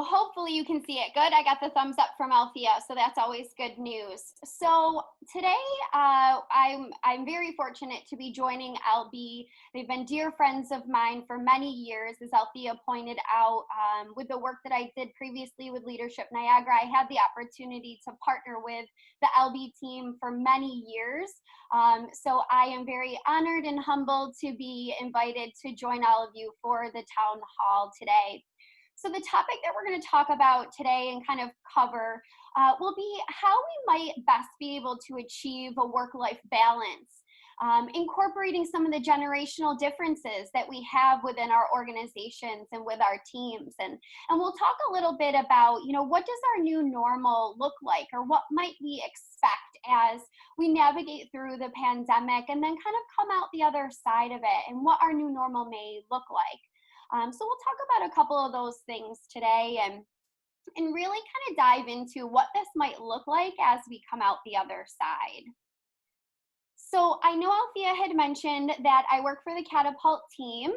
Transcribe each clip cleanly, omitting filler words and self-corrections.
So hopefully you can see it. Good. I got the thumbs up from Althea, so that's always good news. So today, I'm very fortunate to be joining LB. They've been dear friends of mine for many years, as Althea pointed out. With the work that I did previously with Leadership Niagara, I had the opportunity to partner with the LB team for many years. So I am very honored and humbled to be invited to join all of you for the town hall today. So the topic that we're going to talk about today and kind of cover will be how we might best be able to achieve a work-life balance, incorporating some of the generational differences that we have within our organizations and with our teams. And we'll talk a little bit about, what does our new normal look like, or what might we expect as we navigate through the pandemic and then kind of come out the other side of it, and what our new normal may look like. So we'll talk about a couple of those things today and really kind of dive into what this might look like as we come out the other side. So I know Althea had mentioned that I work for the Catapult team.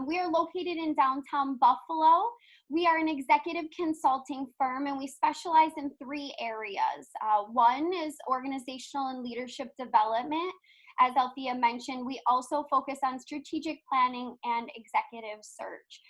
We are located in downtown Buffalo. We are an executive consulting firm, and we specialize in 3 areas. One is organizational and leadership development. As Althea mentioned, we also focus on strategic planning and executive search.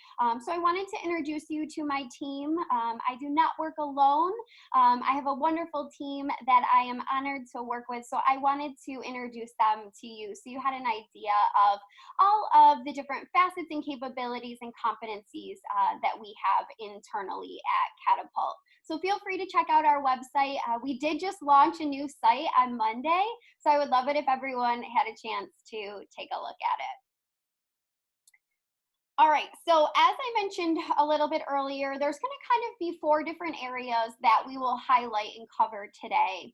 So I wanted to introduce you to my team. I do not work alone. I have a wonderful team that I am honored to work with, so I wanted to introduce them to you so you had an idea of all of the different facets and capabilities and competencies that we have internally at Catapult. So feel free to check out our website. We did just launch a new site on Monday, so I would love it if everyone had a chance to take a look at it. All right, so as I mentioned a little bit earlier, there's going to kind of be 4 different areas that we will highlight and cover today.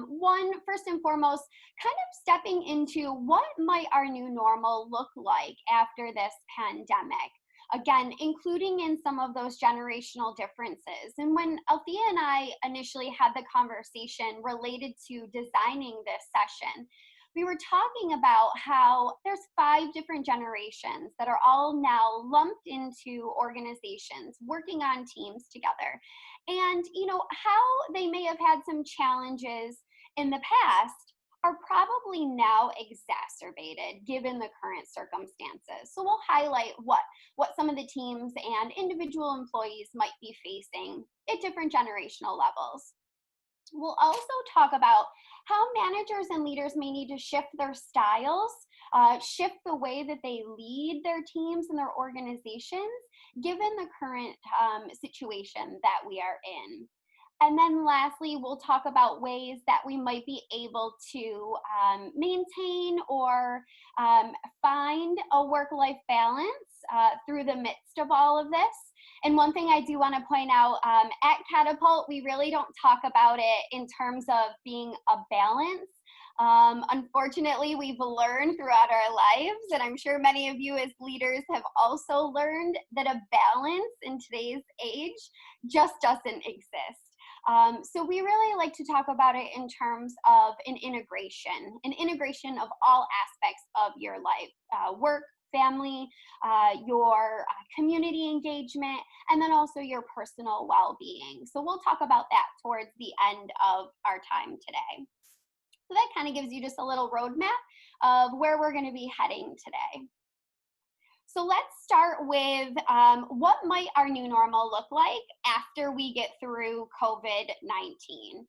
One, first and foremost, kind of stepping into what might our new normal look like after this pandemic. Again, including in some of those generational differences. And when Althea and I initially had the conversation related to designing this session, we were talking about how there's 5 different generations that are all now lumped into organizations, working on teams together. And, how they may have had some challenges in the past are probably now exacerbated given the current circumstances. So we'll highlight what some of the teams and individual employees might be facing at different generational levels. We'll also talk about how managers and leaders may need to shift their styles, shift the way that they lead their teams and their organizations, given the current situation that we are in. And then lastly, we'll talk about ways that we might be able to maintain or find a work-life balance through the midst of all of this. And one thing I do want to point out, at Catapult, we really don't talk about it in terms of being a balance. Unfortunately, we've learned throughout our lives, and I'm sure many of you as leaders have also learned, that a balance in today's age just doesn't exist. So we really like to talk about it in terms of an integration of all aspects of your life, work, family, your community engagement, and then also your personal well-being. So we'll talk about that towards the end of our time today. So that kind of gives you just a little roadmap of where we're going to be heading today. So let's start with what might our new normal look like after we get through COVID-19.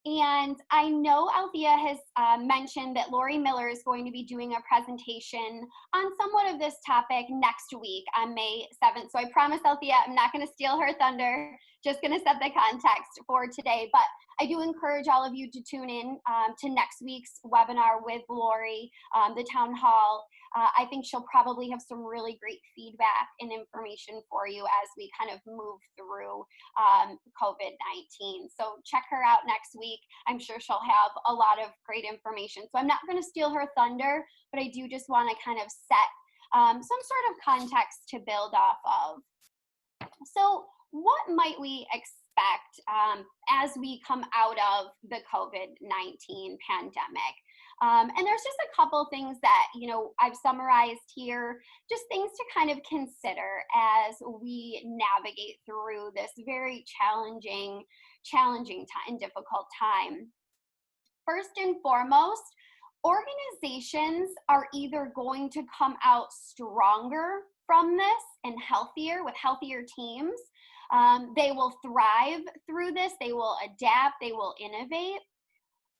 And I know Althea has mentioned that Lori Miller is going to be doing a presentation on somewhat of this topic next week on May 7th. So I promise, Althea, I'm not going to steal her thunder, just going to set the context for today. But I do encourage all of you to tune in to next week's webinar with Lori, the town hall. I think she'll probably have some really great feedback and information for you as we kind of move through COVID-19. So check her out next week. I'm sure she'll have a lot of great information. So I'm not going to steal her thunder, but I do just want to kind of set some sort of context to build off of. So what might we expect as we come out of the COVID-19 pandemic? And there's just a couple things that, I've summarized here, just things to kind of consider as we navigate through this very challenging time, difficult time. First and foremost, organizations are either going to come out stronger from this and healthier with healthier teams. They will thrive through this, they will adapt, they will innovate.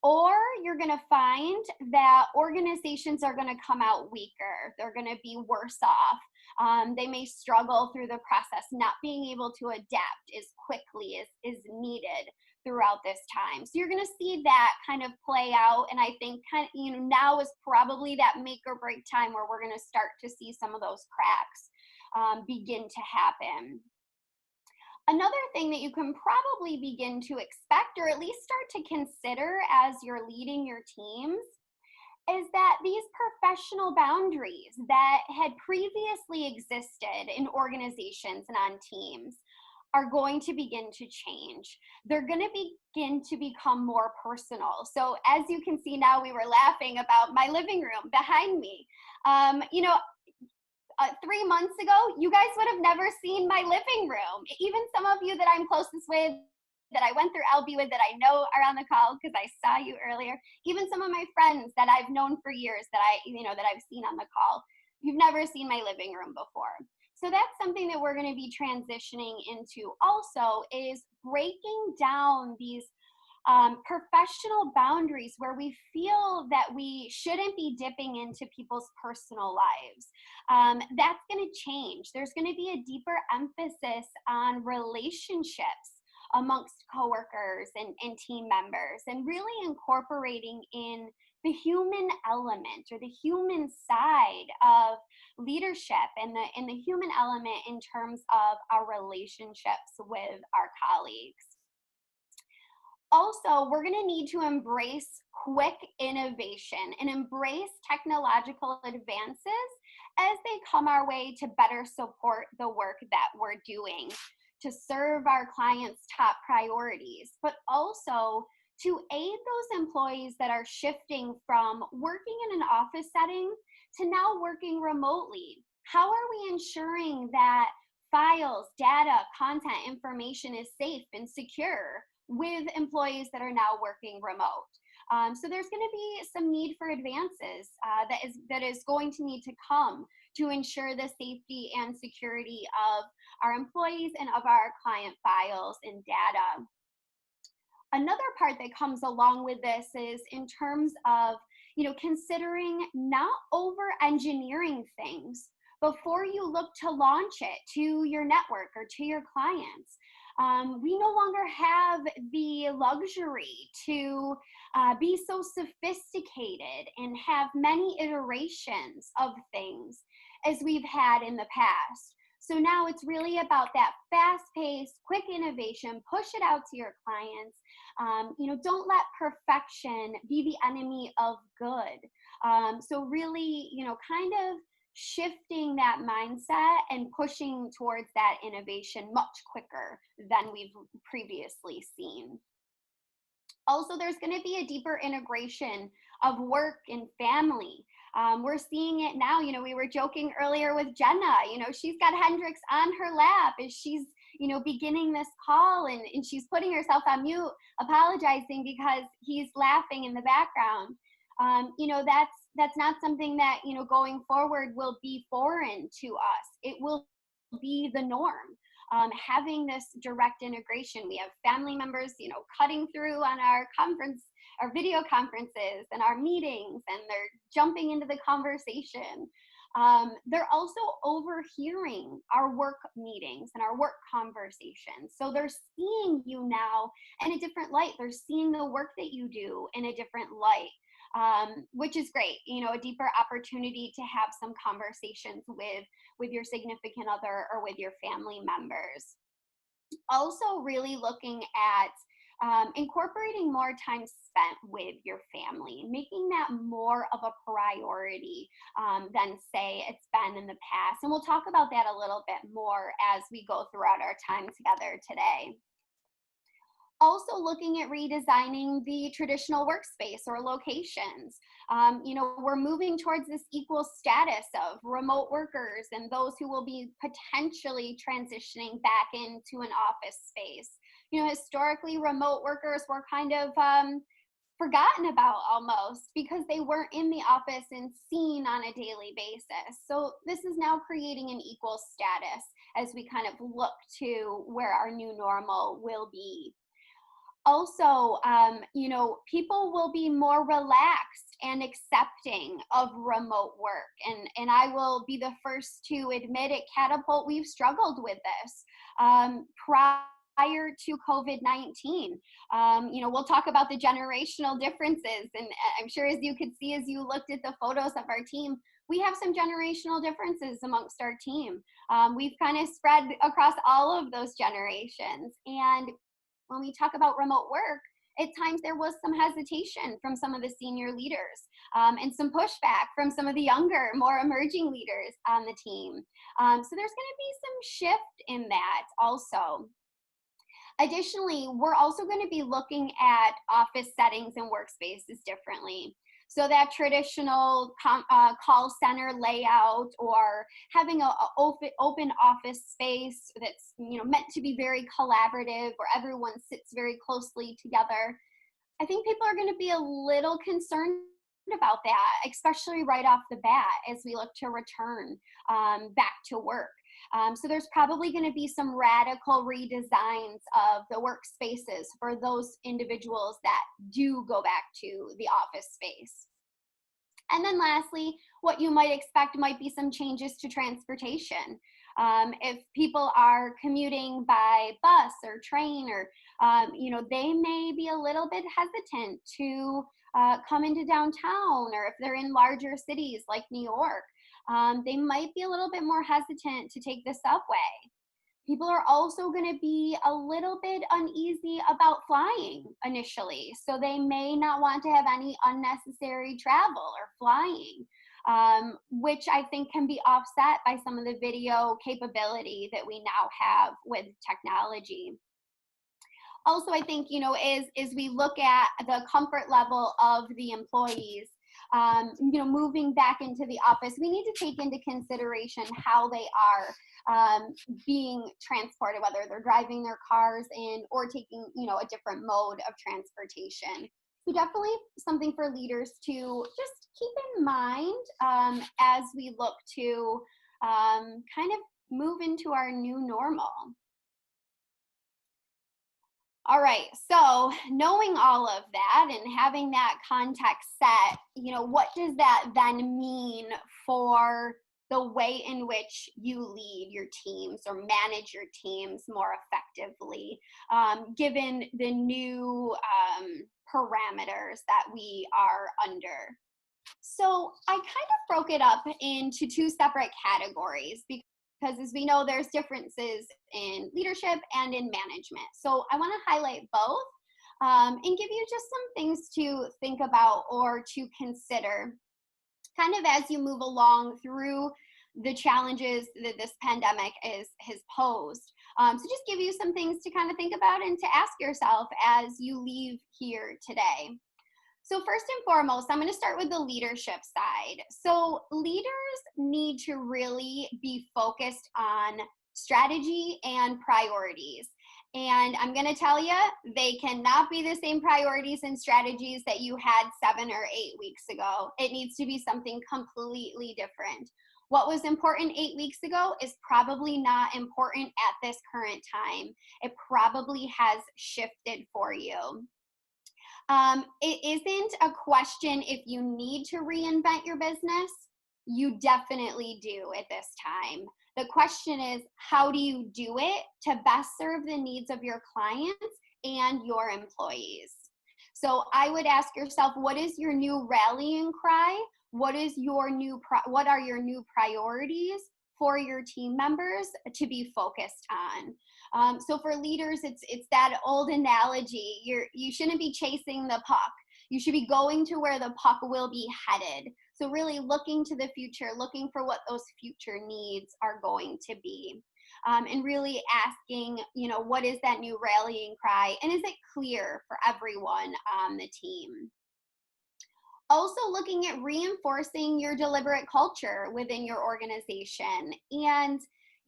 Or you're going to find that organizations are going to come out weaker. They're going to be worse off. They may struggle through the process, not being able to adapt as quickly as is needed throughout this time. So you're going to see that kind of play out. And I think now is probably that make or break time where we're going to start to see some of those cracks begin to happen. Another thing that you can probably begin to expect, or at least start to consider as you're leading your teams, is that these professional boundaries that had previously existed in organizations and on teams are going to begin to change. They're going to begin to become more personal. So as you can see now, we were laughing about my living room behind me. 3 months ago, you guys would have never seen my living room. Even some of you that I'm closest with, that I went through LB with, that I know are on the call because I saw you earlier. Even some of my friends that I've known for years that I've seen on the call, you've never seen my living room before. So that's something that we're going to be transitioning into also, is breaking down these professional boundaries where we feel that we shouldn't be dipping into people's personal lives. That's going to change. There's going to be a deeper emphasis on relationships amongst coworkers and team members, and really incorporating in the human element or the human side of leadership, and the human element in terms of our relationships with our colleagues. Also, we're going to need to embrace quick innovation and embrace technological advances as they come our way to better support the work that we're doing, to serve our clients' top priorities, but also to aid those employees that are shifting from working in an office setting to now working remotely. How are we ensuring that files, data, content, information is safe and secure with employees that are now working remote? So there's going to be some need for advances that is going to need to come to ensure the safety and security of our employees and of our client files and data. Another part that comes along with this is in terms of, considering not over engineering things before you look to launch it to your network or to your clients. We no longer have the luxury to be so sophisticated and have many iterations of things as we've had in the past. So now it's really about that fast-paced, quick innovation. Push it out to your clients. Don't let perfection be the enemy of good. So really, kind of shifting that mindset and pushing towards that innovation much quicker than we've previously seen. Also, there's going to be a deeper integration of work and family. We're seeing it now. We were joking earlier with Jenna. She's got Hendrix on her lap as she's, beginning this call, and she's putting herself on mute, apologizing because he's laughing in the background. That's not something that, going forward will be foreign to us. It will be the norm. Having this direct integration. We have family members, cutting through on our video conferences and our meetings, and they're jumping into the conversation. They're also overhearing our work meetings and our work conversations. So they're seeing you now in a different light. They're seeing the work that you do in a different light. Which is great, a deeper opportunity to have some conversations with your significant other or with your family members. Also really looking at incorporating more time spent with your family, making that more of a priority than, say, it's been in the past. And we'll talk about that a little bit more as we go throughout our time together today. Also looking at redesigning the traditional workspace or locations. We're moving towards this equal status of remote workers and those who will be potentially transitioning back into an office space. Historically, remote workers were kind of forgotten about almost because they weren't in the office and seen on a daily basis. So this is now creating an equal status as we kind of look to where our new normal will be. Also, people will be more relaxed and accepting of remote work. And I will be the first to admit at Catapult, we've struggled with this prior to COVID-19. We'll talk about the generational differences. And I'm sure as you could see, as you looked at the photos of our team, we have some generational differences amongst our team. We've kind of spread across all of those generations. And when we talk about remote work, at times there was some hesitation from some of the senior leaders and some pushback from some of the younger, more emerging leaders on the team. So there's going to be some shift in that also. Additionally, we're also going to be looking at office settings and workspaces differently. So that traditional call center layout or having an open office space that's meant to be very collaborative, where everyone sits very closely together. I think people are going to be a little concerned about that, especially right off the bat as we look to return back to work. So there's probably going to be some radical redesigns of the workspaces for those individuals that do go back to the office space. And then lastly, what you might expect might be some changes to transportation. If people are commuting by bus or train, or they may be a little bit hesitant to come into downtown, or if they're in larger cities like New York, they might be a little bit more hesitant to take the subway. People are also going to be a little bit uneasy about flying initially, so they may not want to have any unnecessary travel or flying, which I think can be offset by some of the video capability that we now have with technology. Also, I think, as we look at the comfort level of the employees, moving back into the office, we need to take into consideration how they are being transported, whether they're driving their cars in or taking, a different mode of transportation. So definitely something for leaders to just keep in mind as we look to kind of move into our new normal. All right, so knowing all of that and having that context set, what does that then mean for the way in which you lead your teams or manage your teams more effectively, given the new parameters that we are under? So I kind of broke it up into two separate categories because as we know, there's differences in leadership and in management. So I want to highlight both and give you just some things to think about or to consider kind of as you move along through the challenges that this pandemic has posed. So just give you some things to kind of think about and to ask yourself as you leave here today. So first and foremost, I'm going to start with the leadership side. So leaders need to really be focused on strategy and priorities. And I'm going to tell you, they cannot be the same priorities and strategies that you had 7 or 8 weeks ago. It needs to be something completely different. What was important 8 weeks ago is probably not important at this current time. It probably has shifted for you. It isn't a question if you need to reinvent your business. You definitely do at this time. The question is, how do you do it to best serve the needs of your clients and your employees? So I would ask yourself, what is your new rallying cry? What are your new priorities for your team members to be focused on? So for leaders, it's that old analogy. You shouldn't be chasing the puck. You should be going to where the puck will be headed. So really looking to the future, looking for what those future needs are going to be. And really asking, what is that new rallying cry? And is it clear for everyone on the team? Also looking at reinforcing your deliberate culture within your organization. And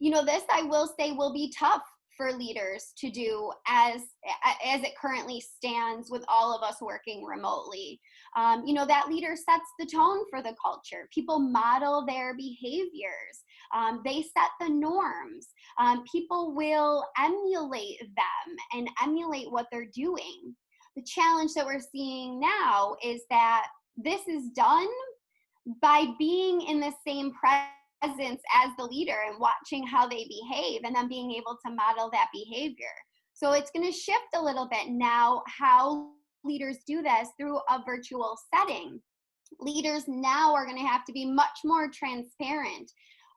this, I will say, will be tough for leaders to do as it currently stands with all of us working remotely. That leader sets the tone for the culture. People model their behaviors. They set the norms. People will emulate them and emulate what they're doing. The challenge that we're seeing now is that this is done by being in the same presence as the leader and watching how they behave and then being able to model that behavior. So it's going to shift a little bit now how leaders do this through a virtual setting. Leaders now are going to have to be much more transparent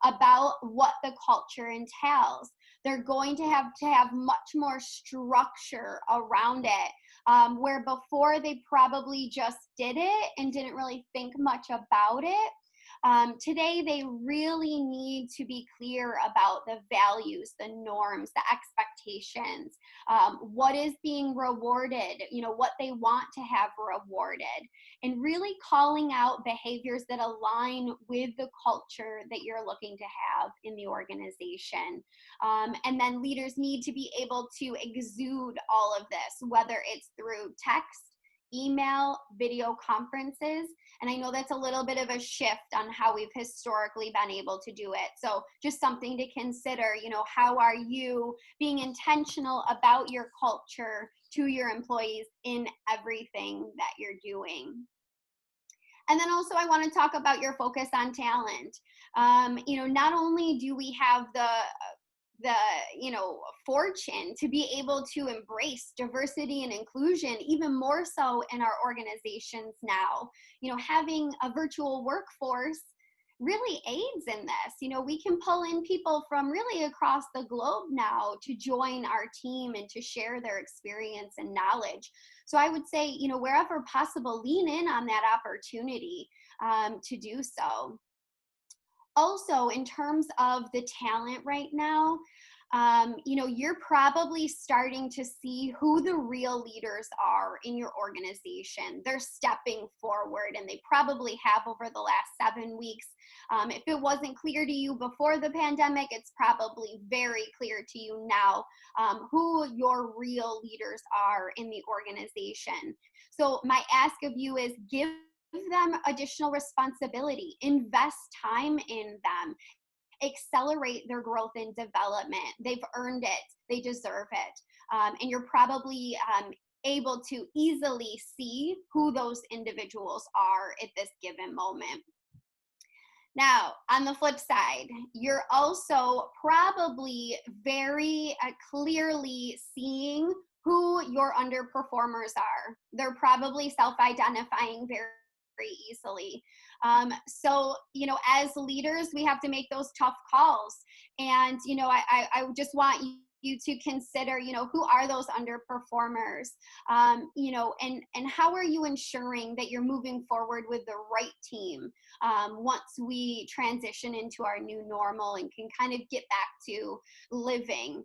about what the culture entails. They're going to have much more structure around it, where before they probably just did it and didn't really think much about it. Today, they really need to be clear about the values, the norms, the expectations, what is being rewarded, what they want to have rewarded, and really calling out behaviors that align with the culture that you're looking to have in the organization. And then leaders need to be able to exude all of this, whether it's through text, email, video conferences. And I know that's a little bit of a shift on how we've historically been able to do it. So just something to consider, how are you being intentional about your culture to your employees in everything that you're doing? And then also I want to talk about your focus on talent. Not only do we have the fortune to be able to embrace diversity and inclusion, even more so in our organizations now, having a virtual workforce really aids in this. We can pull in people from really across the globe now to join our team and to share their experience and knowledge. So I would say, wherever possible, lean in on that opportunity to do so. Also, in terms of the talent right now, you're probably starting to see who the real leaders are in your organization. They're stepping forward, and they probably have over the last 7 weeks. If it wasn't clear to you before the pandemic, it's probably very clear to you now who your real leaders are in the organization. So my ask of you is give them additional responsibility, invest time in them, accelerate their growth and development. They've earned it, they deserve it. And you're probably able to easily see who those individuals are at this given moment. Now, on the flip side, you're also probably very clearly seeing who your underperformers are. They're probably self-identifying very easily. So, as leaders, we have to make those tough calls. And, I just want you to consider, who are those underperformers, and how are you ensuring that you're moving forward with the right team once we transition into our new normal and can kind of get back to living.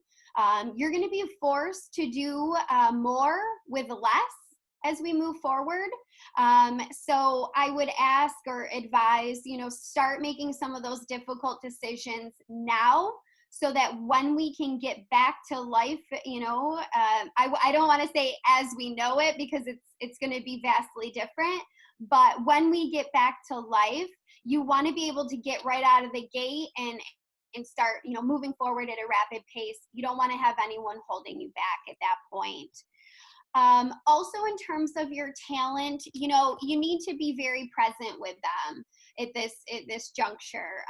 You're going to be forced to do more with less as we move forward. So I would ask or advise, start making some of those difficult decisions now, so that when we can get back to life, I don't want to say as we know it, because it's going to be vastly different. But when we get back to life, you want to be able to get right out of the gate and start, moving forward at a rapid pace. You don't want to have anyone holding you back at that point. Also, in terms of your talent, you need to be very present with them at this juncture.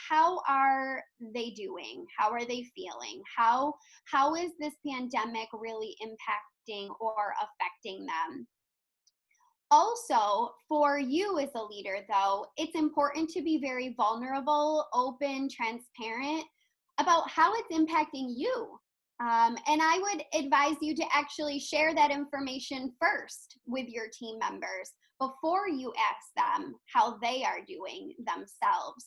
How are they doing? How are they feeling? How is this pandemic really impacting or affecting them? Also, for you as a leader, though, it's important to be very vulnerable, open, transparent about how it's impacting you. And I would advise you to actually share that information first with your team members before you ask them how they are doing themselves.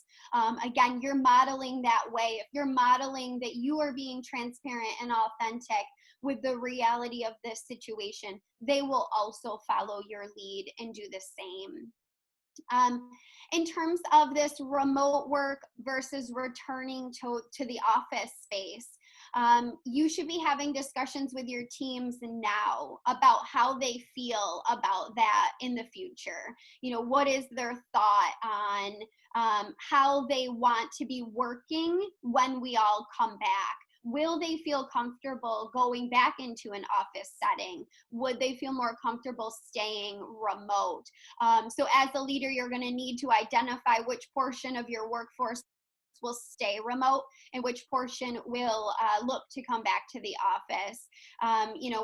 Again, you're modeling that way. If you're modeling that you are being transparent and authentic with the reality of this situation, they will also follow your lead and do the same. In terms of this remote work versus returning to the office space, you should be having discussions with your teams now about how they feel about that in the future. What is their thought on how they want to be working when we all come back? Will they feel comfortable going back into an office setting? Would they feel more comfortable staying remote? So as a leader, you're going to need to identify which portion of your workforce will stay remote and which portion will look to come back to the office.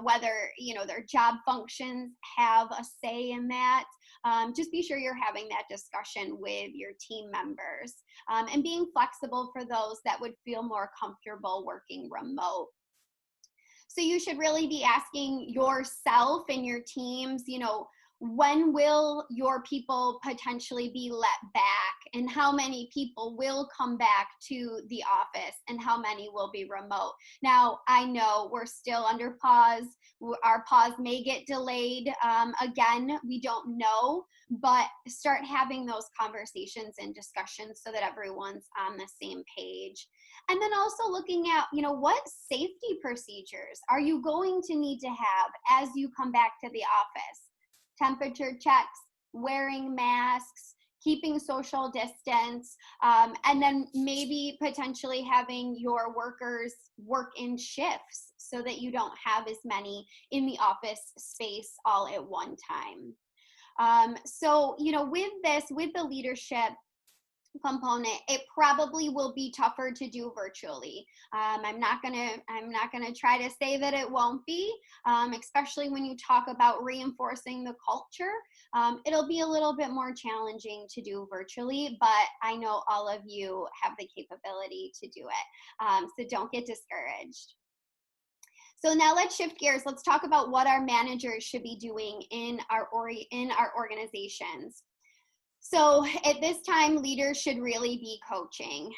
Whether their job functions have a say in that. Just be sure you're having that discussion with your team members, and being flexible for those that would feel more comfortable working remote. So you should really be asking yourself and your teams, when will your people potentially be let back, and how many people will come back to the office, and how many will be remote? Now, I know we're still under pause. Our pause may get delayed. Again, we don't know, but start having those conversations and discussions so that everyone's on the same page. And then also looking at, what safety procedures are you going to need to have as you come back to the office? Temperature checks, wearing masks, keeping social distance, and then maybe potentially having your workers work in shifts so that you don't have as many in the office space all at one time. So, with the leadership component, it probably will be tougher to do virtually. I'm not gonna try to say that it won't be, especially when you talk about reinforcing the culture. It'll be a little bit more challenging to do virtually, but I know all of you have the capability to do it. So don't get discouraged. So now let's shift gears. Let's talk about what our managers should be doing in our organizations. So at this time, leaders should really be coaching.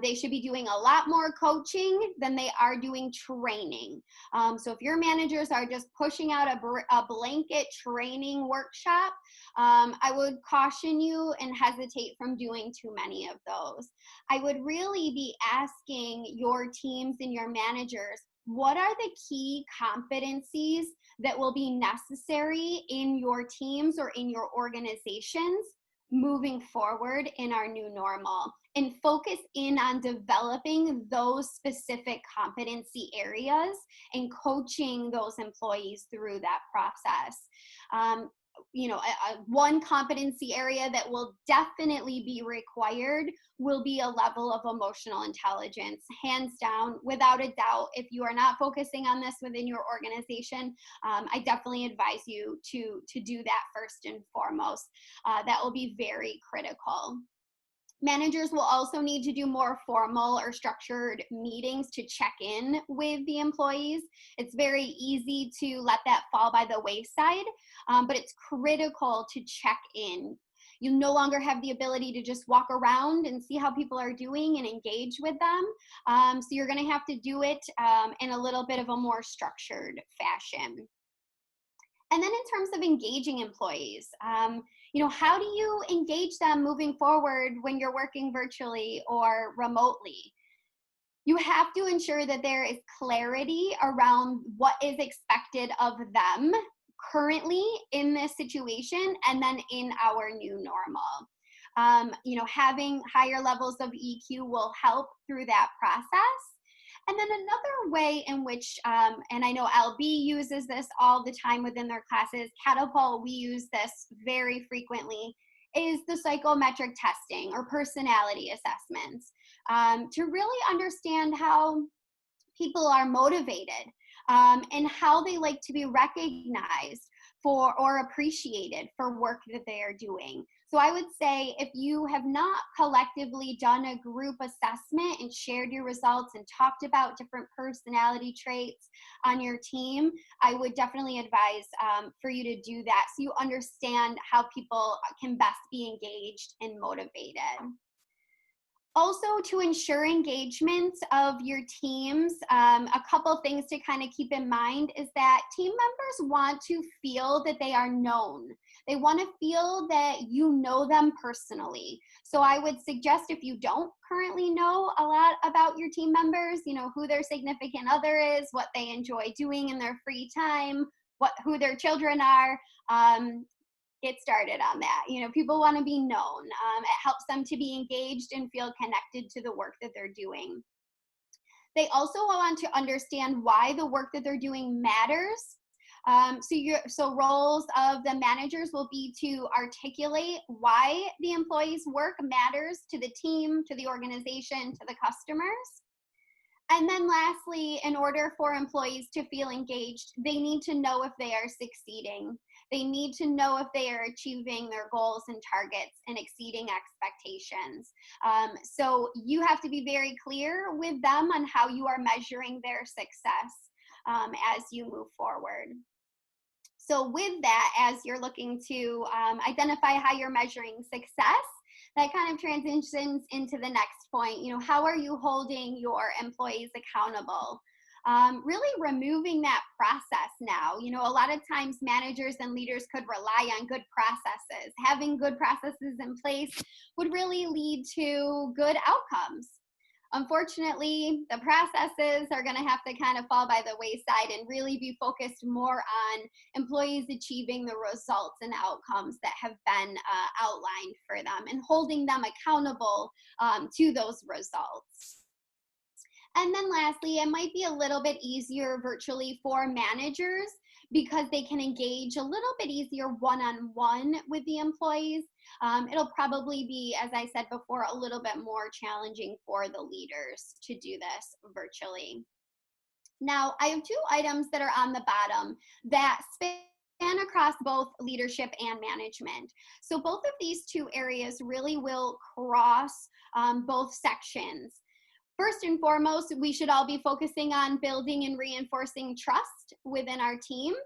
They should be doing a lot more coaching than they are doing training. So if your managers are just pushing out a blanket training workshop, I would caution you and hesitate from doing too many of those. I would really be asking your teams and your managers, what are the key competencies that will be necessary in your teams or in your organizations moving forward in our new normal, and focus in on developing those specific competency areas and coaching those employees through that process. One competency area that will definitely be required will be a level of emotional intelligence, hands down, without a doubt. If you are not focusing on this within your organization, I definitely advise you to do that first and foremost. That will be very critical. Managers will also need to do more formal or structured meetings to check in with the employees. It's very easy to let that fall by the wayside, but it's critical to check in. You no longer have the ability to just walk around and see how people are doing and engage with them. So you're going to have to do it in a little bit of a more structured fashion. And then in terms of engaging employees, how do you engage them moving forward when you're working virtually or remotely? You have to ensure that there is clarity around what is expected of them currently in this situation and then in our new normal. Having higher levels of EQ will help through that process. And then another way in which, and I know LB uses this all the time within their classes, Catapult, we use this very frequently, is the psychometric testing or personality assessments, to really understand how people are motivated, and how they like to be recognized for or appreciated for work that they are doing. So I would say if you have not collectively done a group assessment and shared your results and talked about different personality traits on your team, I would definitely advise for you to do that so you understand how people can best be engaged and motivated. Also, to ensure engagement of your teams, a couple things to kind of keep in mind is that team members want to feel that they are known. They want to feel that you know them personally. So I would suggest, if you don't currently know a lot about your team members, who their significant other is, what they enjoy doing in their free time, who their children are, get started on that. People want to be known. It helps them to be engaged and feel connected to the work that they're doing. They also want to understand why the work that they're doing matters. So roles of the managers will be to articulate why the employee's work matters to the team, to the organization, to the customers. And then lastly, in order for employees to feel engaged, they need to know if they are succeeding. They need to know if they are achieving their goals and targets and exceeding expectations. So you have to be very clear with them on how you are measuring their success as you move forward. So with that, as you're looking to identify how you're measuring success, that kind of transitions into the next point. How are you holding your employees accountable? Really removing that process now. A lot of times managers and leaders could rely on good processes. Having good processes in place would really lead to good outcomes. Unfortunately, the processes are going to have to kind of fall by the wayside and really be focused more on employees achieving the results and outcomes that have been outlined for them and holding them accountable to those results. And then lastly, it might be a little bit easier virtually for managers because they can engage a little bit easier one-on-one with the employees. It'll probably be, as I said before, a little bit more challenging for the leaders to do this virtually. Now, I have two items that are on the bottom that span across both leadership and management. So both of these two areas really will cross both sections. First and foremost, we should all be focusing on building and reinforcing trust within our teams.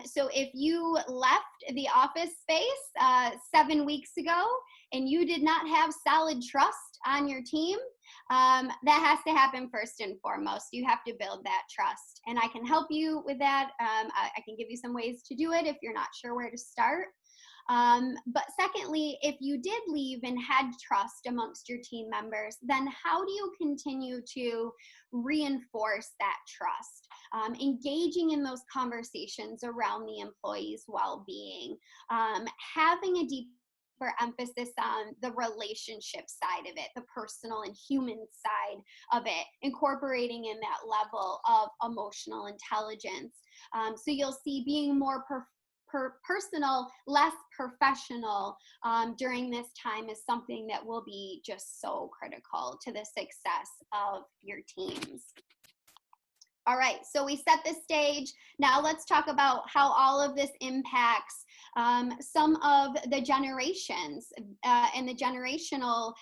So if you left the office space 7 weeks ago and you did not have solid trust on your team, that has to happen first and foremost. You have to build that trust. And I can help you with that. I can give you some ways to do it if you're not sure where to start. But secondly, if you did leave and had trust amongst your team members, then how do you continue to reinforce that trust? Engaging in those conversations around the employee's well-being, having a deeper emphasis on the relationship side of it, the personal and human side of it, incorporating in that level of emotional intelligence. So you'll see being more personal, less professional during this time is something that will be just so critical to the success of your teams. All right, so we set the stage. Now let's talk about how all of this impacts some of the generations and the generational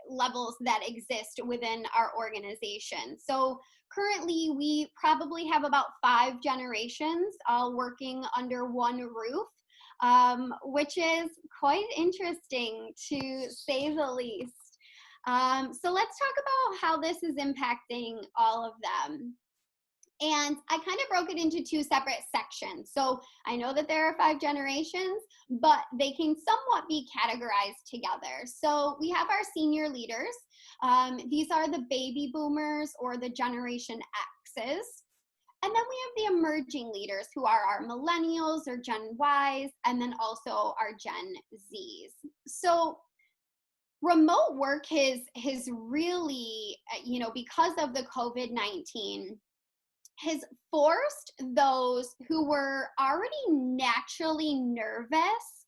levels that exist within our organization. So currently, we probably have about 5 generations all working under one roof, which is quite interesting to say the least. So let's talk about how this is impacting all of them. And I kind of broke it into 2 separate sections. So I know that there are 5 generations, but they can somewhat be categorized together. So we have our senior leaders. These are the baby boomers or the Generation X's. And then we have the emerging leaders who are our millennials or Gen Ys, and then also our Gen Zs. So remote work has really, because of the COVID-19, has forced those who were already naturally nervous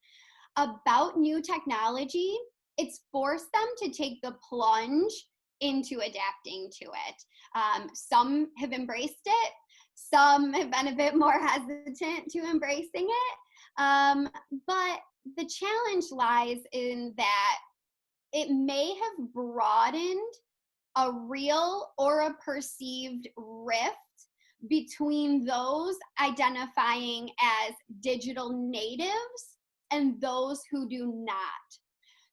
about new technology, it's forced them to take the plunge into adapting to it. Some have embraced it. Some have been a bit more hesitant to embracing it. But the challenge lies in that it may have broadened a real or a perceived rift between those identifying as digital natives and those who do not.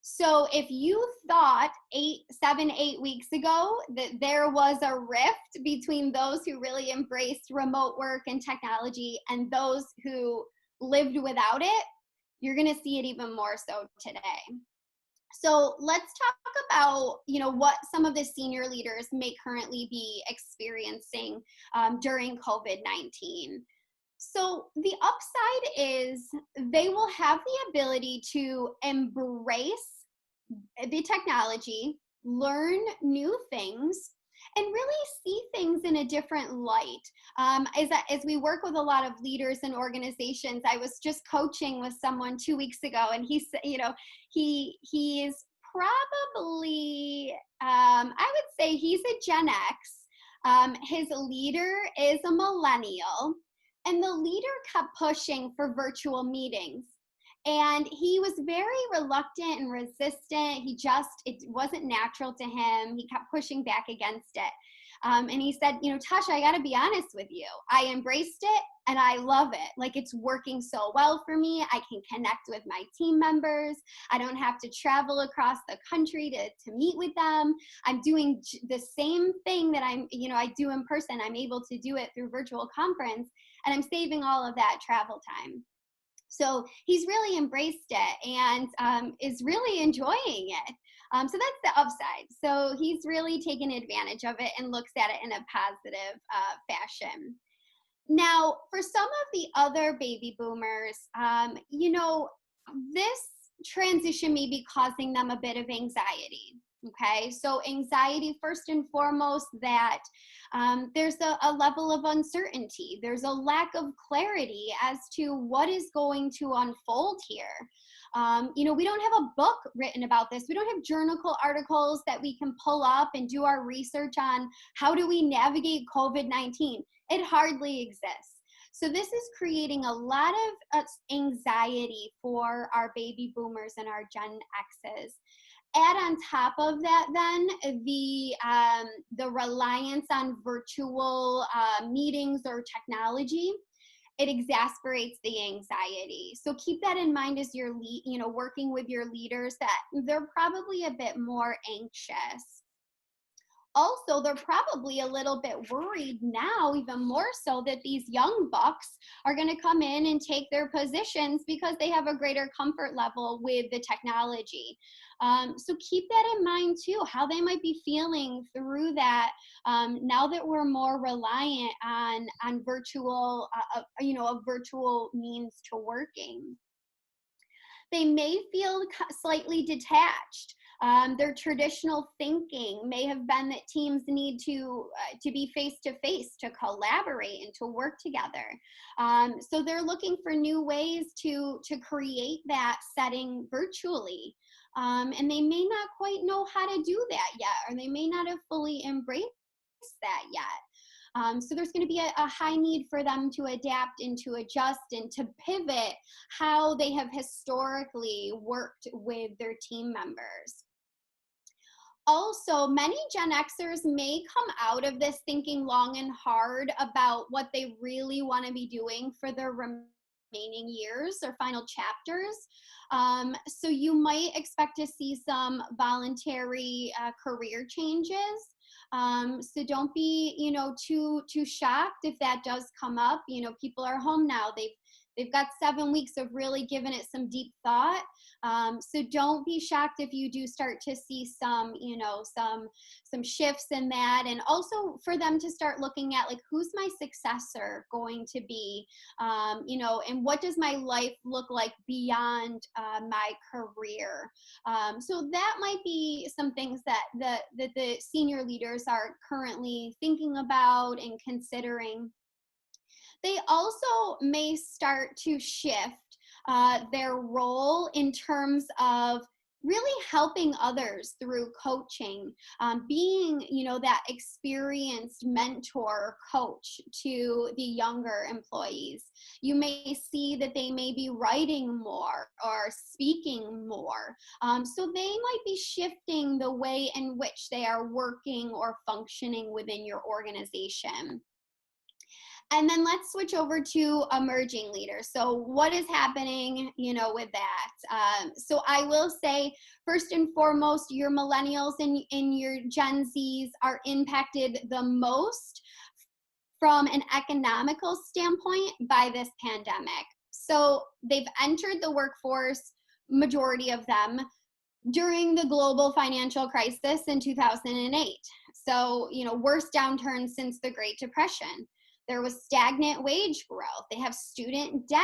So if you thought 8 weeks ago that there was a rift between those who really embraced remote work and technology and those who lived without it, you're going to see it even more so today. So let's talk about, what some of the senior leaders may currently be experiencing during COVID-19. So the upside is they will have the ability to embrace the technology, learn new things, and really see things in a different light. As we work with a lot of leaders and organizations, I was just coaching with someone 2 weeks ago, and he said, he is probably, I would say he's a Gen X. His leader is a millennial, and the leader kept pushing for virtual meetings. And he was very reluctant and resistant. It wasn't natural to him. He kept pushing back against it. And he said, Tasha, I got to be honest with you. I embraced it and I love it. Like, it's working so well for me. I can connect with my team members. I don't have to travel across the country to meet with them. I'm doing the same thing that I do in person. I'm able to do it through virtual conference, and I'm saving all of that travel time. So he's really embraced it and is really enjoying it. So that's the upside. So he's really taken advantage of it and looks at it in a positive fashion. Now, for some of the other baby boomers, this transition may be causing them a bit of anxiety. Okay, so anxiety, first and foremost, that there's a level of uncertainty. There's a lack of clarity as to what is going to unfold here. We don't have a book written about this. We don't have journal articles that we can pull up and do our research on how do we navigate COVID-19. It hardly exists. So this is creating a lot of anxiety for our baby boomers and our Gen X's. Add on top of that, then, the reliance on virtual meetings or technology. It exasperates the anxiety. So keep that in mind as you're working with your leaders, that they're probably a bit more anxious. Also, they're probably a little bit worried now, even more so, that these young bucks are going to come in and take their positions because they have a greater comfort level with the technology. So keep that in mind too, how they might be feeling through that now that we're more reliant on virtual, a virtual means to working. They may feel slightly detached. Their traditional thinking may have been that teams need to be face-to-face, to collaborate and to work together. So they're looking for new ways to create that setting virtually. And they may not quite know how to do that yet, or they may not have fully embraced that yet. So there's going to be a high need for them to adapt and to adjust and to pivot how they have historically worked with their team members. Also, many Gen Xers may come out of this thinking long and hard about what they really want to be doing for their remaining years or final chapters. So you might expect to see some voluntary career changes. So don't be, too shocked if that does come up. People are home now. They've got 7 weeks of really giving it some deep thought. So don't be shocked if you do start to see some shifts in that. And also for them to start looking at, like, who's my successor going to be, and what does my life look like beyond my career? So that might be some things that the senior leaders are currently thinking about and considering. They also may start to shift their role in terms of really helping others through coaching, being, that experienced mentor coach to the younger employees. You may see that they may be writing more or speaking more. So they might be shifting the way in which they are working or functioning within your organization. And then let's switch over to emerging leaders. So what is happening, with that? So I will say, first and foremost, your millennials and your Gen Zs are impacted the most from an economical standpoint by this pandemic. So they've entered the workforce, majority of them, during the global financial crisis in 2008. So, worst downturn since the Great Depression. There was stagnant wage growth. They have student debt.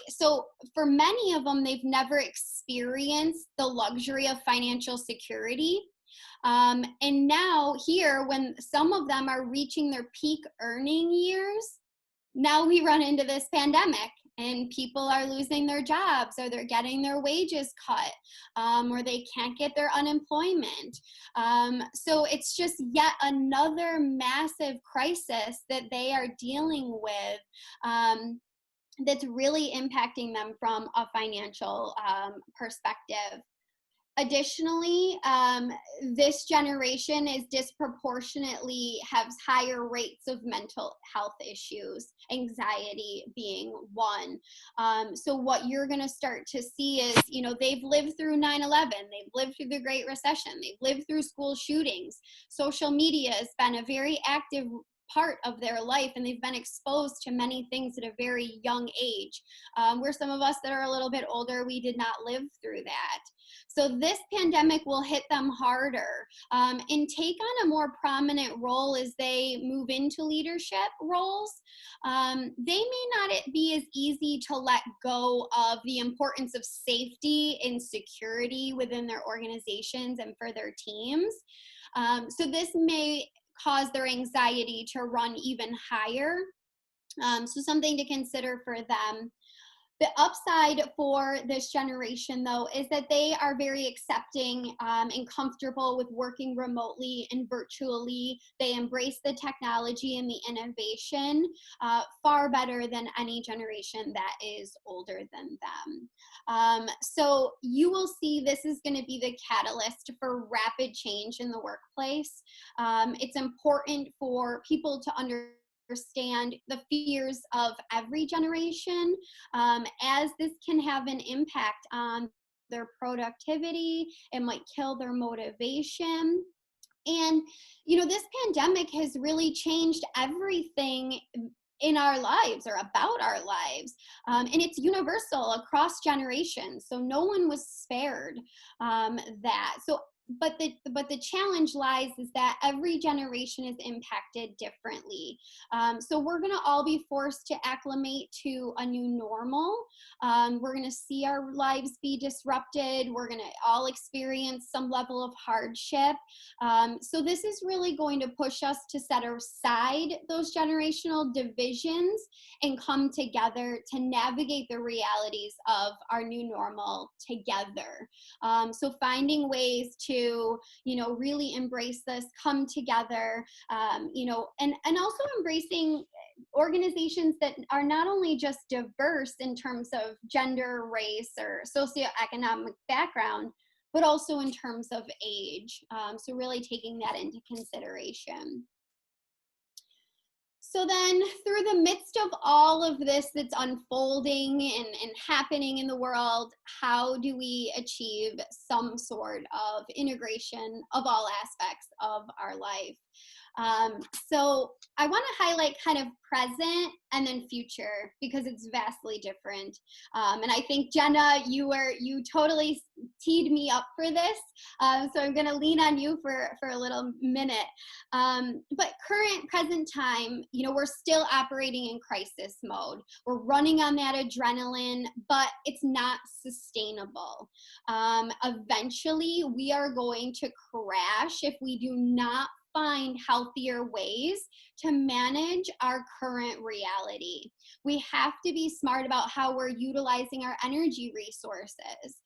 So for many of them, they've never experienced the luxury of financial security. And now here, when some of them are reaching their peak earning years, now we run into this pandemic and people are losing their jobs, or they're getting their wages cut, or they can't get their unemployment. So it's just yet another massive crisis that they are dealing with, that's really impacting them from a financial perspective. Additionally, this generation is disproportionately has higher rates of mental health issues, anxiety being one. So what you're going to start to see is, they've lived through 9/11, they've lived through the Great Recession, they've lived through school shootings. Social media has been a very active part of their life, and they've been exposed to many things at a very young age, where some of us that are a little bit older, we did not live through that. So this pandemic will hit them harder, and take on a more prominent role as they move into leadership roles. They may not be as easy to let go of the importance of safety and security within their organizations and for their teams. So this may cause their anxiety to run even higher. So something to consider for them. The upside for this generation, though, is that they are very accepting and comfortable with working remotely and virtually. They embrace the technology and the innovation far better than any generation that is older than them. So you will see this is going to be the catalyst for rapid change in the workplace. It's important for people to understand the fears of every generation, as this can have an impact on their productivity. It might kill their motivation. And, this pandemic has really changed everything in our lives or about our lives. And it's universal across generations. So no one was spared that. But the challenge lies is that every generation is impacted differently. So we're going to all be forced to acclimate to a new normal. We're going to see our lives be disrupted. We're going to all experience some level of hardship. So this is really going to push us to set aside those generational divisions and come together to navigate the realities of our new normal together. So finding ways to, really embrace this, come together, and also embracing organizations that are not only just diverse in terms of gender, race, or socioeconomic background, but also in terms of age. So really taking that into consideration. So then, through the midst of all of this that's unfolding and happening in the world, how do we achieve some sort of integration of all aspects of our life? So I want to highlight kind of present and then future, because it's vastly different. And I think, Jenna, you totally teed me up for this. So I'm going to lean on you for a little minute. But current, present time, we're still operating in crisis mode. We're running on that adrenaline, but it's not sustainable. Eventually, we are going to crash if we do not find healthier ways to manage our current reality. We have to be smart about how we're utilizing our energy resources.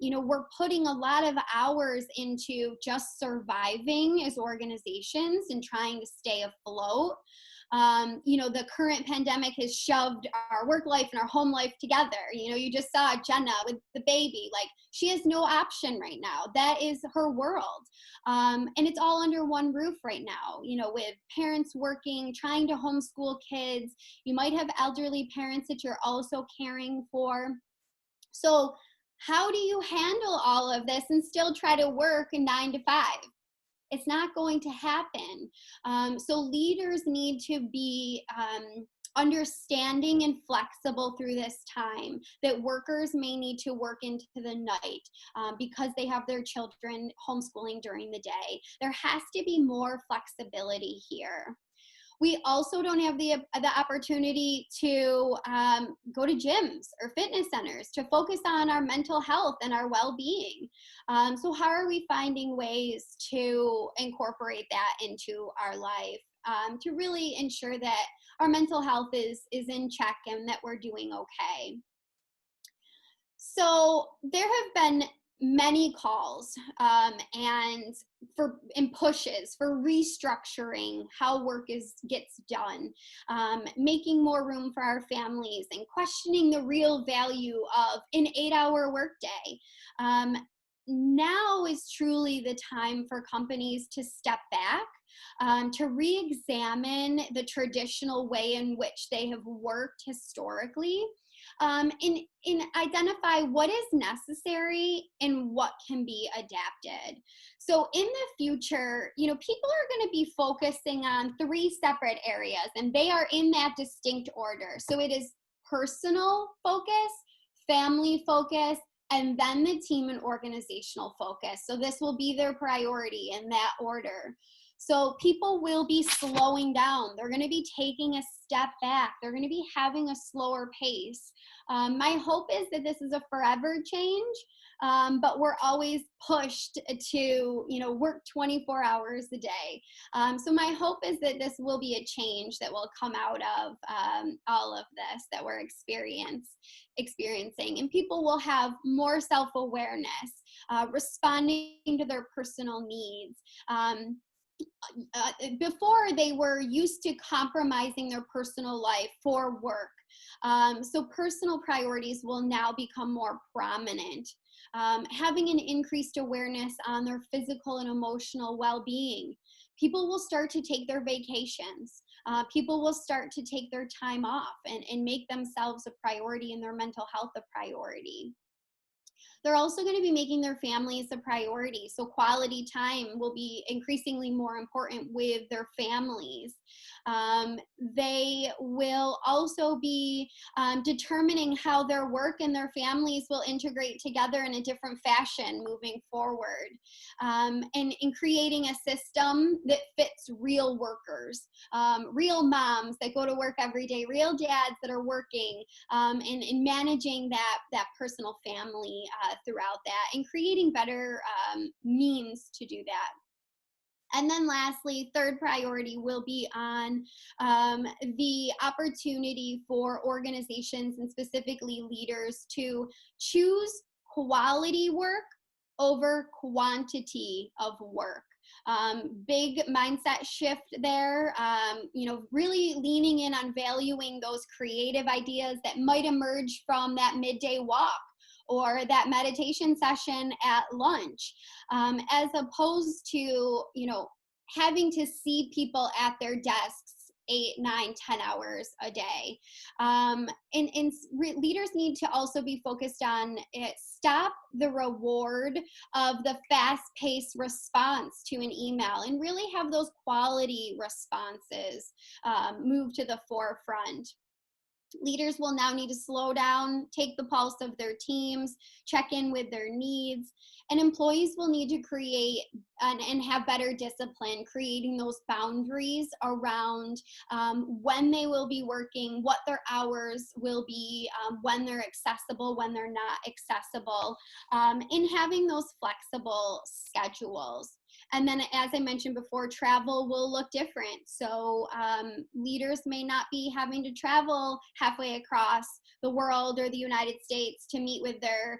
We're putting a lot of hours into just surviving as organizations and trying to stay afloat. The current pandemic has shoved our work life and our home life together. You just saw Jenna with the baby. Like, she has no option right now. That is her world. And it's all under one roof right now, with parents working, trying to homeschool kids. You might have elderly parents that you're also caring for. So how do you handle all of this and still try to work a 9 to 5? It's not going to happen. So leaders need to be understanding and flexible through this time, that workers may need to work into the night because they have their children homeschooling during the day. There has to be more flexibility here. We also don't have the opportunity to go to gyms or fitness centers to focus on our mental health and our well-being. So how are we finding ways to incorporate that into our life to really ensure that our mental health is in check and that we're doing okay? So there have been many calls and pushes for restructuring how work gets done, making more room for our families, and questioning the real value of an 8-hour workday. Now is truly the time for companies to step back, to re-examine the traditional way in which they have worked historically, and identify what is necessary and what can be adapted. So in the future, people are going to be focusing on 3 separate areas, and they are in that distinct order. So it is personal focus, family focus, and then the team and organizational focus. So this will be their priority in that order. So people will be slowing down. They're going to be taking a step back. They're going to be having a slower pace. My hope is that this is a forever change, but we're always pushed to, work 24 hours a day. So my hope is that this will be a change that will come out of all of this that we're experiencing, and people will have more self-awareness, responding to their personal needs. Before, they were used to compromising their personal life for work. So personal priorities will now become more prominent. Having an increased awareness on their physical and emotional well-being. People will start to take their vacations. People will start to take their time off and make themselves a priority and their mental health a priority. They're also going to be making their families a priority. So quality time will be increasingly more important with their families. They will also be determining how their work and their families will integrate together in a different fashion moving forward, and in creating a system that fits real workers, real moms that go to work every day, real dads that are working, and managing that personal family throughout that, and creating better means to do that. And then lastly, third priority will be on the opportunity for organizations and specifically leaders to choose quality work over quantity of work. Big mindset shift there, really leaning in on valuing those creative ideas that might emerge from that midday walk or that meditation session at lunch, as opposed to, having to see people at their desks 8, 9, 10 hours a day. Leaders need to also be focused on stop the reward of the fast-paced response to an email and really have those quality responses move to the forefront. Leaders will now need to slow down, take the pulse of their teams, check in with their needs, and employees will need to create and have better discipline, creating those boundaries around when they will be working, what their hours will be, when they're accessible, when they're not accessible, and having those flexible schedules. And then, as I mentioned before, travel will look different. So leaders may not be having to travel halfway across the world or the United States to meet with their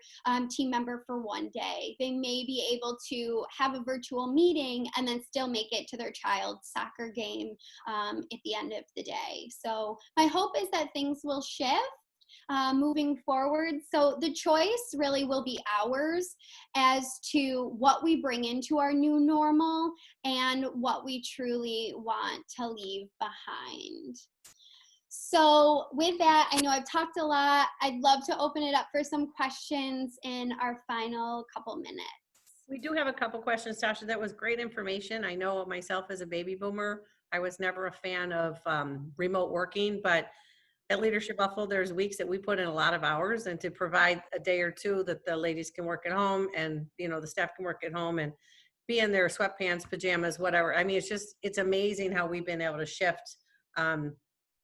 team member for one day. They may be able to have a virtual meeting and then still make it to their child's soccer game at the end of the day. So my hope is that things will shift moving forward. So the choice really will be ours as to what we bring into our new normal and what we truly want to leave behind. So with that, I know I've talked a lot. I'd love to open it up for some questions in our final couple minutes. We do have a couple questions, Tasha. That was great information. I know myself as a baby boomer, I was never a fan of remote working, but at Leadership Buffalo, there's weeks that we put in a lot of hours, and to provide a day or two that the ladies can work at home and, you know, the staff can work at home and be in their sweatpants, pajamas, whatever. I mean, it's amazing how we've been able to shift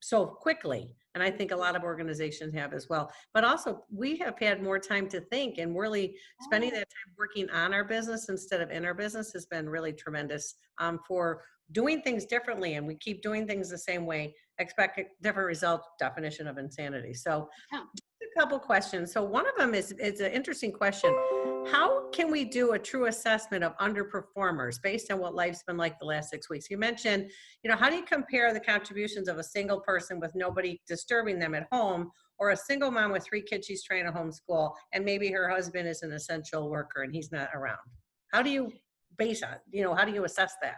so quickly. And I think a lot of organizations have as well. But also, we have had more time to think, and really spending that time working on our business instead of in our business has been really tremendous for doing things differently. And we keep doing things the same way, expect a different result. Definition of insanity. So Yeah. a couple questions. So one of them is an interesting question. How can we do a true assessment of underperformers based on what life's been like the last 6 weeks? You mentioned, you know, how do you compare the contributions of a single person with nobody disturbing them at home, or a single mom with 3 kids she's trying to homeschool, and maybe her husband is an essential worker and he's not around? How do you base on, you know, how do you assess that?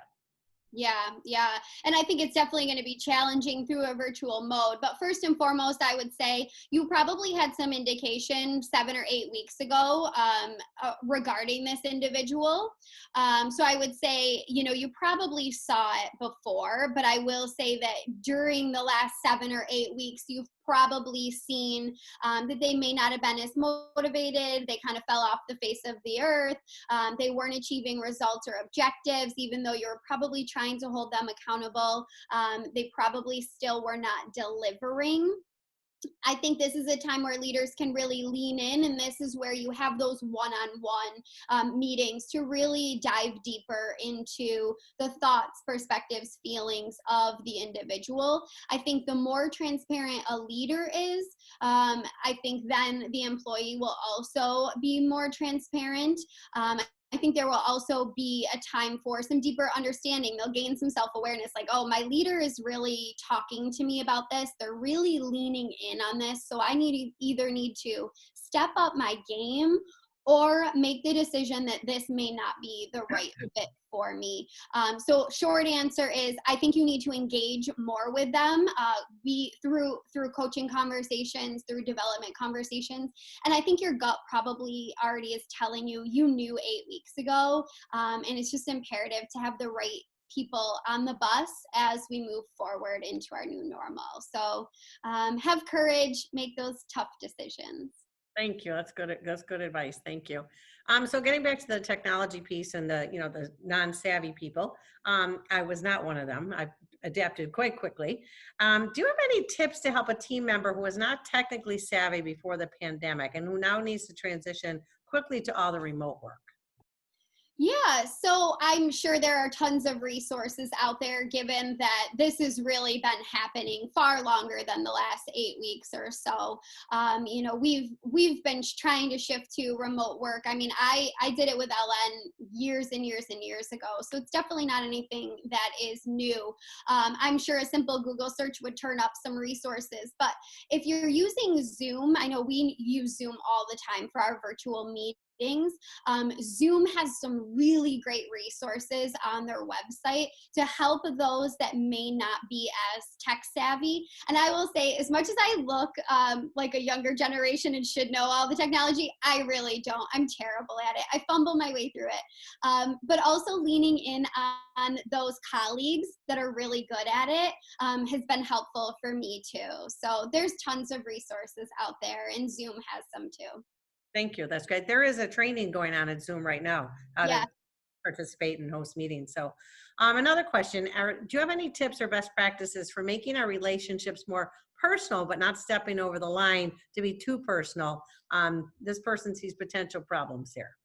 Yeah. And I think it's definitely going to be challenging through a virtual mode. But first and foremost, I would say you probably had some indication 7 or 8 weeks ago regarding this individual. So I would say, you know, you probably saw it before, but I will say that during the last 7 or 8 weeks, you've probably seen that they may not have been as motivated. They kind of fell off the face of the earth. They weren't achieving results or objectives, even though you're probably trying to hold them accountable. They probably still were not delivering. I think this is a time where leaders can really lean in, and this is where you have those one-on-one meetings to really dive deeper into the thoughts, perspectives, feelings of the individual. I think the more transparent a leader is, I think then the employee will also be more transparent. I think there will also be a time for some deeper understanding. They'll gain some self-awareness, like, oh, my leader is really talking to me about this. They're really leaning in on this. So I either need to step up my game or make the decision that this may not be the right fit for me. So short answer is, I think you need to engage more with them, through coaching conversations, through development conversations. And I think your gut probably already is telling you, you knew 8 weeks ago. And it's just imperative to have the right people on the bus as we move forward into our new normal. So have courage, make those tough decisions. Thank you. That's good. That's good advice. Thank you. So getting back to the technology piece and the, you know, the non-savvy people, I was not one of them. I adapted quite quickly. Do you have any tips to help a team member who was not technically savvy before the pandemic and who now needs to transition quickly to all the remote work? Yeah, so I'm sure there are tons of resources out there, given that this has really been happening far longer than the last 8 weeks or so. You know, we've been trying to shift to remote work. I mean, I did it with LN years and years and years ago, so it's definitely not anything that is new. I'm sure a simple Google search would turn up some resources, but if you're using Zoom, I know we use Zoom all the time for our virtual meetings. Zoom has some really great resources on their website to help those that may not be as tech savvy. And I will say, as much as I look like a younger generation and should know all the technology, I really don't. I'm terrible at it. I fumble my way through it. But also leaning in on those colleagues that are really good at it has been helpful for me too. So there's tons of resources out there, and Zoom has some too. Thank you. That's great. There is a training going on at Zoom right now, how Yeah. to participate and host meetings. So another question, do you have any tips or best practices for making our relationships more personal, but not stepping over the line to be too personal? This person sees potential problems here.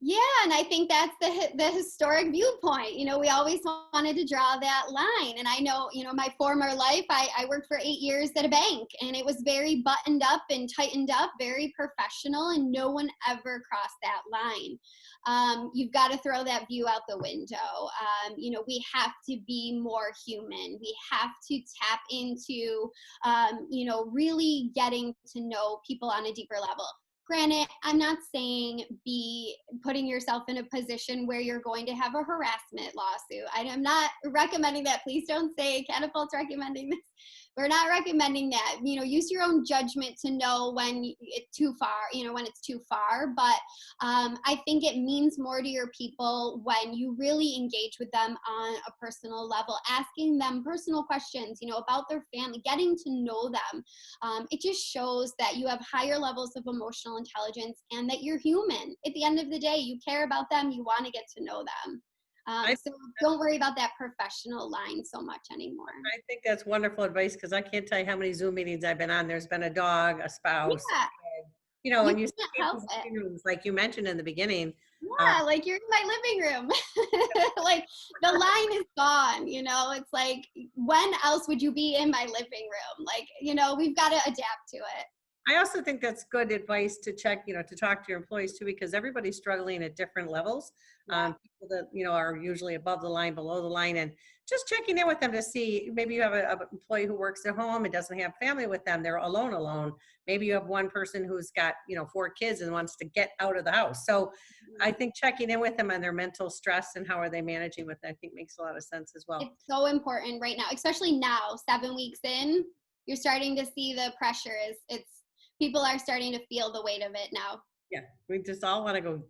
Yeah, and I think that's the historic viewpoint. We always wanted to draw that line. And I know, my former life, I worked for 8 years at a bank, and it was very buttoned up and tightened up, very professional, and no one ever crossed that line. You've got to throw that view out the window. We have to be more human. We have to tap into, really getting to know people on a deeper level. Granted, I'm not saying be putting yourself in a position where you're going to have a harassment lawsuit. I'm not recommending that. Please don't say Catapult's recommending this. We're not recommending that. Use your own judgment to know when it's too far, when it's too far. But I think it means more to your people when you really engage with them on a personal level, asking them personal questions, about their family, getting to know them. It just shows that you have higher levels of emotional intelligence and that you're human. At the end of the day, you care about them, you want to get to know them. I So don't worry about that professional line so much anymore. I think that's wonderful advice because I can't tell you how many Zoom meetings I've been on. There's been a dog, a spouse, Yeah, you and you see can't help people's it. living rooms, like you mentioned in the beginning. Uh, Yeah, like you're in my living room. Like the line is gone. It's like, when else would you be in my living room? Like, we've got to adapt to it. I also think that's good advice to check, to talk to your employees too, because everybody's struggling at different levels. Yeah. People that, are usually above the line, below the line, and just checking in with them to see, maybe you have a employee who works at home and doesn't have family with them. They're alone. Maybe you have one person who's got, 4 kids and wants to get out of the house. So I think checking in with them on their mental stress and how are they managing with it, I think makes a lot of sense as well. It's so important right now, especially now, 7 weeks in, you're starting to see the pressure is it's people are starting to feel the weight of it now. Yeah, we just all want to go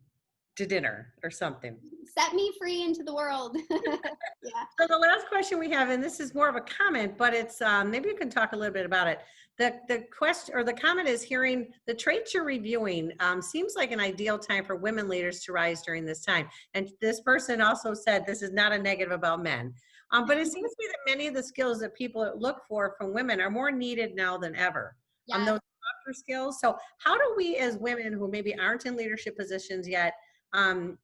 to dinner or something. Set me free into the world. Yeah. So the last question we have, and this is more of a comment, but it's maybe you can talk a little bit about it. The question or the comment is, hearing the traits you're reviewing seems like an ideal time for women leaders to rise during this time. And this person also said this is not a negative about men. But it seems to me that many of the skills that people look for from women are more needed now than ever. Yes. Those softer skills. So how do we as women who maybe aren't in leadership positions yet, um,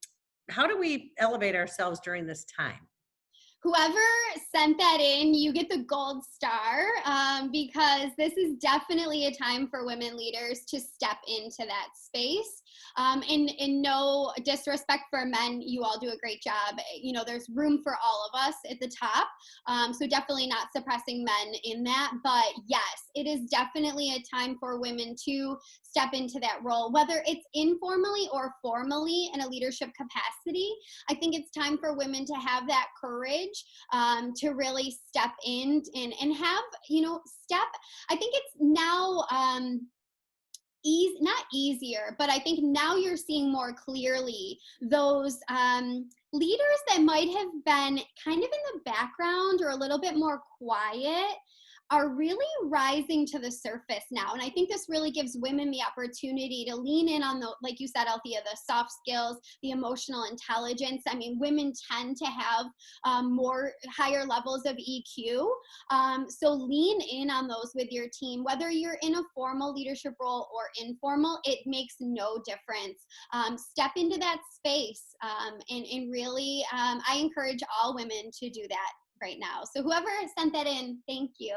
how do we elevate ourselves during this time? Whoever sent that in, you get the gold star, because this is definitely a time for women leaders to step into that space. In no disrespect for men, you all do a great job. There's room for all of us at the top. So definitely not suppressing men in that. But yes, it is definitely a time for women to step into that role, whether it's informally or formally in a leadership capacity. I think it's time for women to have that courage, to really step in and have, step. I think it's now not easier, but I think now you're seeing more clearly those leaders that might have been kind of in the background or a little bit more quiet are really rising to the surface now. And I think this really gives women the opportunity to lean in on the, like you said, Althea, the soft skills, the emotional intelligence. I mean, women tend to have more higher levels of EQ. So lean in on those with your team, whether you're in a formal leadership role or informal, it makes no difference. Step into that space, and really, I encourage all women to do that right now. So whoever sent that in, thank you.